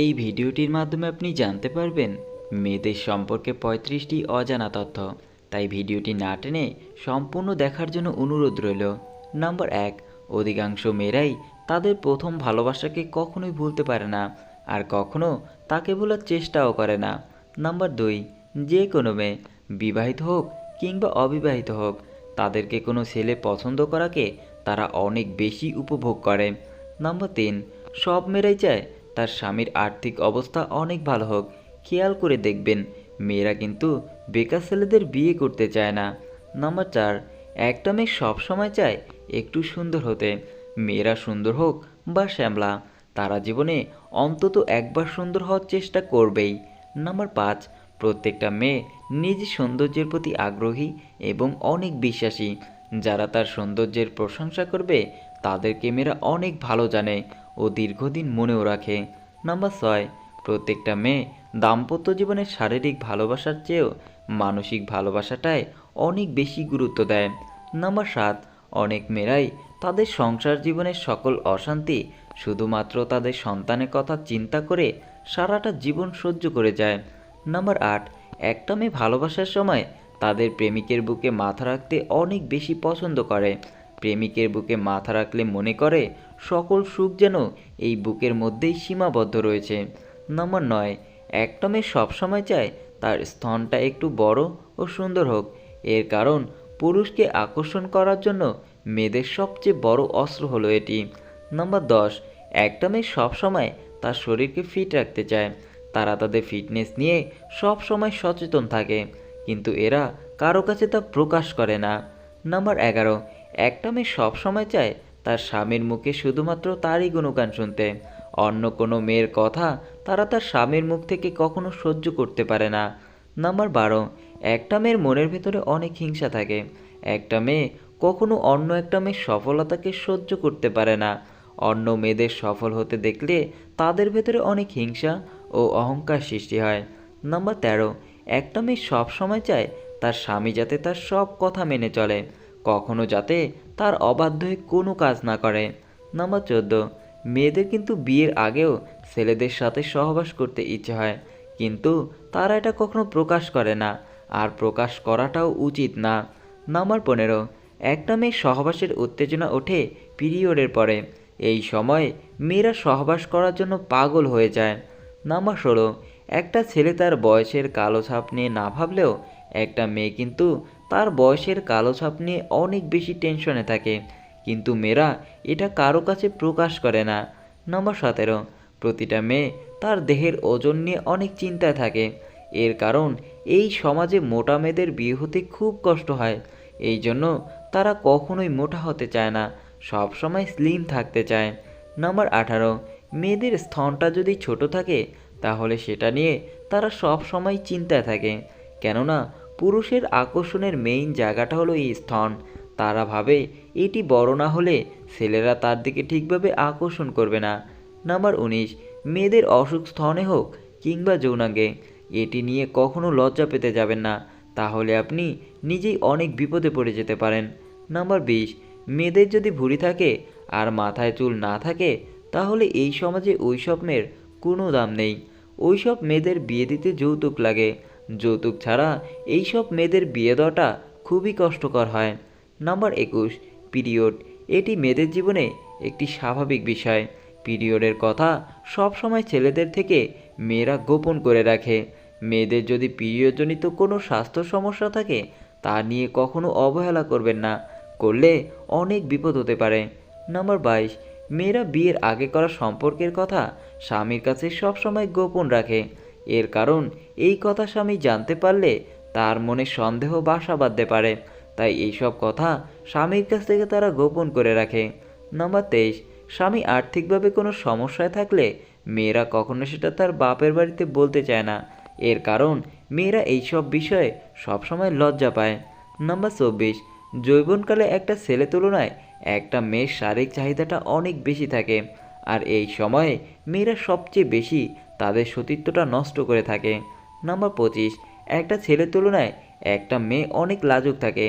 এই ভিডিওটির মাধ্যমে আপনি জানতে পারবেন মেয়েদের সম্পর্কে ৩৫টি অজানা তথ্য। তাই ভিডিওটি না টেনে সম্পূর্ণ দেখার জন্য অনুরোধ রইল। নাম্বার ১, অধিকাংশ মেয়েরাই তাদের প্রথম ভালোবাসাকে কখনোই ভুলতে পারে না, আর কখনো তাকে ভোলার চেষ্টাও করে না। নাম্বার ২, যে কোনো মেয়ে, বিবাহিত হোক কিংবা অবিবাহিত হোক, তাদেরকে কোনো ছেলে পছন্দ করাকে তারা অনেক বেশি উপভোগ করে। নাম্বার ৩, সব মেয়েরাই চায় তার স্বামীর আর্থিক অবস্থা অনেক ভালো হোক। খেয়াল করে দেখবেন, মেয়েরা কিন্তু বেকার ছেলেদের বিয়ে করতে চায় না। নাম্বার ৪, একটা মেয়ে সবসময় চায় একটু সুন্দর হতে। মেয়েরা সুন্দর হোক বা শ্যামলা, তারা জীবনে অন্তত একবার সুন্দর হওয়ার চেষ্টা করবেই। নাম্বার ৫, প্রত্যেকটা মেয়ে নিজের সৌন্দর্যের প্রতি আগ্রহী এবং অনেক বিশ্বাসী। যারা তার সৌন্দর্যের প্রশংসা করবে তাদেরকে মেয়েরা অনেক ভালো জানে ও দীর্ঘদিন মনেও রাখে। নাম্বার ৬, প্রত্যেকটা মেয়ে দাম্পত্য জীবনের শারীরিক ভালোবাসার চেয়েও মানসিক ভালোবাসাটায় অনেক বেশি গুরুত্ব দেয়। নাম্বার ৭, অনেক মেয়েরাই তাদের সংসার জীবনের সকল অশান্তি শুধুমাত্র তাদের সন্তানের কথা চিন্তা করে সারাটা জীবন সহ্য করে যায়। নাম্বার ৮, একটা মেয়ে ভালোবাসার সময় তাদের প্রেমিকের বুকে মাথা রাখতে অনেক বেশি পছন্দ করে। প্রেমিকের বুকে মাথা রাখলে মনে করে সকল সুখ যেন এই বুকের মধ্যেই সীমাবদ্ধ রয়েছে। নাম্বার ৯, একটা মেয়ে সবসময় চায় তার স্তনটা একটু বড় ও সুন্দর হোক। এর কারণ, পুরুষকে আকর্ষণ করার জন্য মেয়েদের সবচেয়ে বড় অস্ত্র হলো এটি। নাম্বার ১০, একটা মেয়ে সবসময় তার শরীরকে ফিট রাখতে চায়। তারা তাদের ফিটনেস নিয়ে সব সময় সচেতন থাকে, কিন্তু এরা কারো কাছে তা প্রকাশ করে না। নাম্বার ১১, একটা মেয়ে সবসময় চায় তার স্বামীর মুখে শুধুমাত্র তারই গুণগান শুনতে। অন্য কোনো মেয়ের কথা তারা তার স্বামীর মুখ থেকে কখনো সহ্য করতে পারে না। নাম্বার ১২, একটা মেয়ের মনের ভেতরে অনেক হিংসা থাকে। একটা মেয়ে কখনো অন্য একটা মেয়ের সফলতাকে সহ্য করতে পারে না। অন্য মেয়েদের সফল হতে দেখলে তাদের ভেতরে অনেক হিংসা ও অহংকার সৃষ্টি হয়। নাম্বার ১৩, একটা মেয়ে সব সময় চায় তার স্বামী যাতে তার সব কথা মেনে চলে, কখনো যাতে তার অবাধ্য হয়ে কোনো কাজ না করে। নাম্বার ১৪, মেয়েদের কিন্তু বিয়ের আগেও ছেলেদের সাথে সহবাস করতে ইচ্ছে হয়, কিন্তু তারা এটা কখনো প্রকাশ করে না, আর প্রকাশ করাটাও উচিত না। নাম্বার ১৫, একটা মেয়ে সহবাসের উত্তেজনা ওঠে পিরিয়ডের পরে। এই সময় মেয়েরা সহবাস করার জন্য পাগল হয়ে যায়। নাম্বার ১৬, একটা ছেলে তার বয়সের কালো ছাপ নিয়ে না ভাবলেও একটা মেয়ে কিন্তু তার বয়সের কালো ছাপ নিয়ে অনেক বেশি টেনশনে থাকে, কিন্তু মেয়েরা এটা কারো কাছে প্রকাশ করে না। নাম্বার ১৭, প্রতিটা মেয়ে তার দেহের ওজন নিয়ে অনেক চিন্তায় থাকে। এর কারণ, এই সমাজে মোটা মেয়েদের বিয়ে হতে খুব কষ্ট হয়। এই জন্য তারা কখনোই মোটা হতে চায় না, সব সময় স্লিম থাকতে চায়। নাম্বার ১৮, মেয়েদের স্তনটা যদি ছোট থাকে তাহলে সেটা নিয়ে তারা সব সময় চিন্তায় থাকে, কেননা পুরুষের আকর্ষণের মেইন জায়গাটা হলো এই স্তন। তারা ভাবে এটি বড় না হলে ছেলেরা তার দিকে ঠিকভাবে আকর্ষণ করবে না। নাম্বার ১৯, মেয়েদের অসুখ স্তনে হোক কিংবা যৌনাঙ্গে, এটি নিয়ে কখনো লজ্জা পেতে যাবেন না, তাহলে আপনি নিজেই অনেক বিপদে পড়ে যেতে পারেন। নাম্বার ২০, মেয়েদের যদি ভুঁড়ি থাকে আর মাথায় চুল না থাকে তাহলে এই সমাজে ওইসব মেয়ের কোনো দাম নেই। ওইসব মেয়েদের বিয়ে দিতে যৌতুক লাগে। যৌতুক ছাড়া এইসব মেয়েদের বিয়ে দেওয়াটা খুবই কষ্টকর হয়। Number ২১, period. এটি মেয়েদের জীবনে একটি স্বাভাবিক বিষয়। পিরিয়ডের কথা সব সময় ছেলেদের থেকে মেয়েরা গোপন করে রাখে। মেয়েদের যদি পিরিয়ডজনিত কোনো স্বাস্থ্য সমস্যা থাকে তা নিয়ে কখনো অবহেলা করবেন না, করলে অনেক বিপদ হতে পারে। নাম্বার ২২, মেয়েরা বিয়ের আগে করা সম্পর্কের কথা স্বামীর কাছে সবসময় গোপন রাখে। এর কারণ, এই কথা স্বামী জানতে পারলে তার মনে সন্দেহ বাসা বাঁধতে পারে, তাই এইসব কথা স্বামীর কাছ থেকে তারা গোপন করে রাখে। নাম্বার ২৩, স্বামী আর্থিকভাবে কোনো সমস্যায় থাকলে মেয়েরা কখনো সেটা তার বাপের বাড়িতে বলতে চায় না। এর কারণ, মেয়েরা এইসব বিষয়ে সবসময় লজ্জা পায়। নাম্বার ২৪, যৌবনকালে একটা ছেলে তুলনায় একটা মেয়ের শারীরিক চাহিদাটা অনেক বেশি থাকে, আর এই সময়ে মেয়েরা সবচেয়ে বেশি তাদের সতীত্বটা নষ্ট করে থাকে। নাম্বার ২৫, একটা ছেলের তুলনায় একটা মেয়ে অনেক লাজুক থাকে।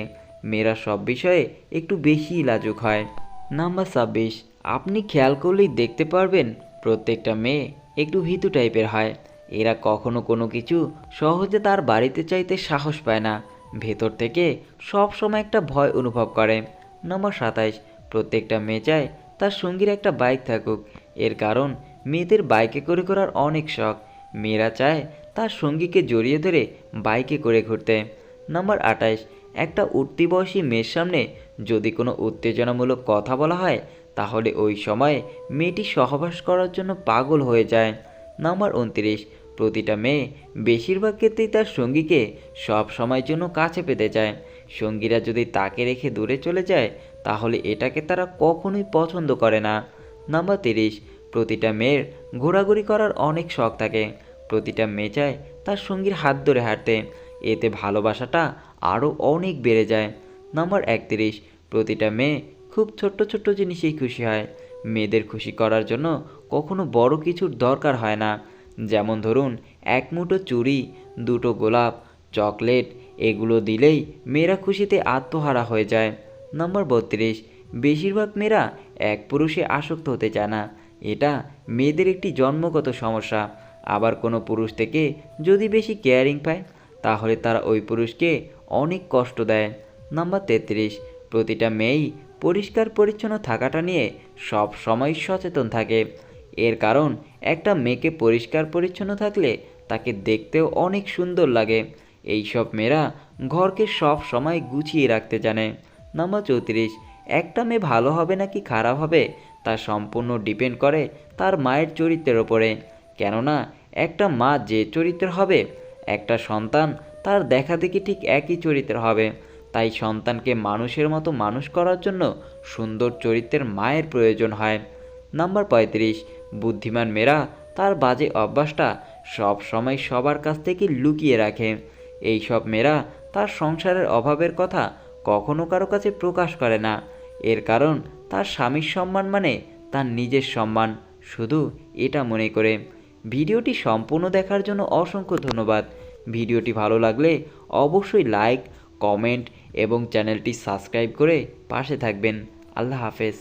মেয়েরা সব বিষয়ে একটু বেশিই লাজুক হয়। নাম্বার ২৬, আপনি খেয়াল করলেই দেখতে পারবেন প্রত্যেকটা মেয়ে একটু ভীতু টাইপের হয়। এরা কখনো কোনো কিছু সহজে তার বাড়িতে চাইতে সাহস পায় না, ভেতর থেকে সব সময় একটা ভয় অনুভব করে। নম্বর 27, প্রত্যেকটা মেয়ে চায় তার সঙ্গীর একটা বাইক থাকুক। এর কারণ মেয়েদের বাইকে করে করার অনেক শখ। মেয়েরা চায় তার সঙ্গীকে জড়িয়ে ধরে বাইকে করে ঘুরতে। নম্বর 28, একটা উঠতি বয়সী মেয়ের সামনে যদি কোনো উত্তেজনামূলক কথা বলা হয় তাহলে ওই সময় মেয়েটি সহবাস করার জন্য পাগল হয়ে যায়। নম্বর 29, প্রতিটা মেয়ে বেশিরভাগ ক্ষেত্রেই তার সঙ্গীকে সব সময়ের জন্য কাছে পেতে চায়। সঙ্গীরা যদি তাকে রেখে দূরে চলে যায় তাহলে এটাকে তারা কখনোই পছন্দ করে না। নাম্বার 30, প্রতিটা মেয়ের ঘোরাঘুরি করার অনেক শখ থাকে। প্রতিটা মেয়ে চায় তার সঙ্গীর হাত ধরে হাঁটতে, এতে ভালোবাসাটা আরও অনেক বেড়ে যায়। নাম্বার 31, প্রতিটা মেয়ে খুব ছোট্ট ছোট্ট জিনিসেই খুশি হয়। মেয়েদের খুশি করার জন্য কখনো বড় কিছুর দরকার হয় না। যেমন ধরুন, এক মুঠো চুড়ি, দুটো গোলাপ, চকলেট, এগুলো দিলেই মেয়েরা খুশিতে আত্মহারা হয়ে যায়। নম্বর 32, বেশিরভাগ মেয়েরা এক পুরুষে আসক্ত হতে চায় না। এটা মেয়েদের একটি জন্মগত সমস্যা। আবার কোনো পুরুষ থেকে যদি বেশি কেয়ারিং পায় তাহলে তারা ওই পুরুষকে অনেক কষ্ট দেয়। নাম্বার 33, প্রতিটা মেয়েই পরিষ্কার পরিচ্ছন্ন থাকাটা নিয়ে সব সময় সচেতন থাকে। এর কারণ একটা মেয়েকে পরিষ্কার পরিচ্ছন্ন থাকলে তাকে দেখতেও অনেক সুন্দর লাগে। এইসব মেয়েরা ঘরকে সব সময় গুছিয়ে রাখতে জানে। নাম্বার 34, একটা মেয়ে ভালো হবে নাকি খারাপ হবে তা সম্পূর্ণ ডিপেন্ড করে তার মায়ের চরিত্রের ওপরে। কেননা একটা মা যে চরিত্রের হবে, একটা সন্তান তার দেখাদেখি ঠিক একই চরিত্রের হবে। তাই সন্তানকে মানুষের মতো মানুষ করার জন্য সুন্দর চরিত্রের মায়ের প্রয়োজন হয়। নাম্বার 35, বুদ্ধিমান মেয়েরা তার বাজে অভ্যাসটা সব সময় সবার কাছ থেকে লুকিয়ে রাখে। এই সব মেয়েরা তার সংসারের অভাবের কথা কখনো কারো কাছে প্রকাশ করে না। এর কারণ তার স্বামীর সম্মান মানে তার নিজের সম্মান, শুধু এটা মনে করে। ভিডিওটি সম্পূর্ণ দেখার জন্য অসংখ্য ধন্যবাদ। ভিডিওটি ভালো লাগলে অবশ্যই লাইক, কমেন্ট এবং চ্যানেলটি সাবস্ক্রাইব করে পাশে থাকবেন। আল্লাহ হাফেজ।